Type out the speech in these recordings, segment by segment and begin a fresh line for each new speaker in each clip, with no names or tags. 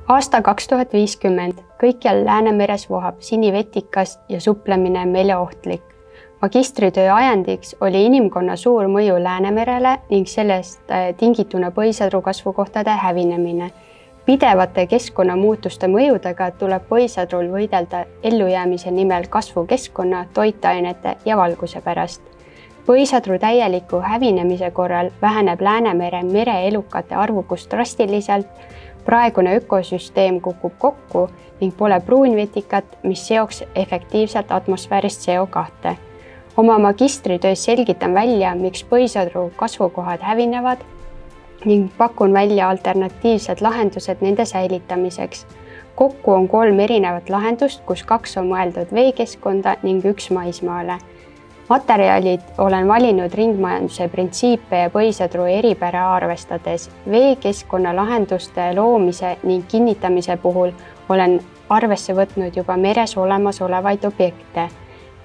Aasta 2050 kõikjal Läänemeres vohab sinivetikas ja suplemine meeleohtlik. Magistritöö ajendiks oli inimkonna suur mõju Läänemerele ning sellest tingituna põhisadru kasvukohtade hävinemine. Pidevate keskkonnamuutuste mõjudega tuleb põhisadrul võidelda ellujäämise nimel kasvukeskkonna, toitainete ja valguse pärast. Põhisadru täieliku hävinemise korral väheneb Läänemere mereelukate arvukus drastiliselt, praegune ökosüsteem kukub kokku ning pole pruunvetikat, mis seoks efektiivselt atmosfäärist CO2. Oma magistritöös selgitan välja, miks põhisadru kasvukohad hävinevad ning pakun välja alternatiivsed lahendused nende säilitamiseks. Kokku on 3 erinevat lahendust, kus 2 on mõeldud veekeskkonda ning 1 maismaale. Materjalid olen valinud ringmajanduse printsiipe ja põhisadru eripära arvestades. Veekeskkonna lahenduste loomise ning kinnitamise puhul olen arvesse võtnud juba meres olemasolevaid objekte.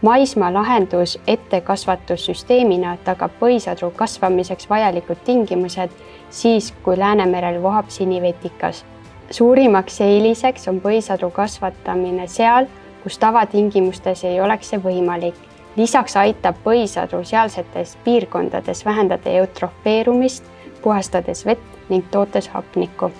Maismaa lahendus ettekasvatussüsteemina tagab põhisadru kasvamiseks vajalikud tingimused siis, kui Läänemerel vohab sinivetikas. Suurimaks eeliseks on põhisadru kasvatamine seal, kus tavatingimustes ei oleks see võimalik. Lisaks aitab põhisadru sealsetes piirkondades vähendada eutrofeerumist, puhastades vett ning tootes hapnikku.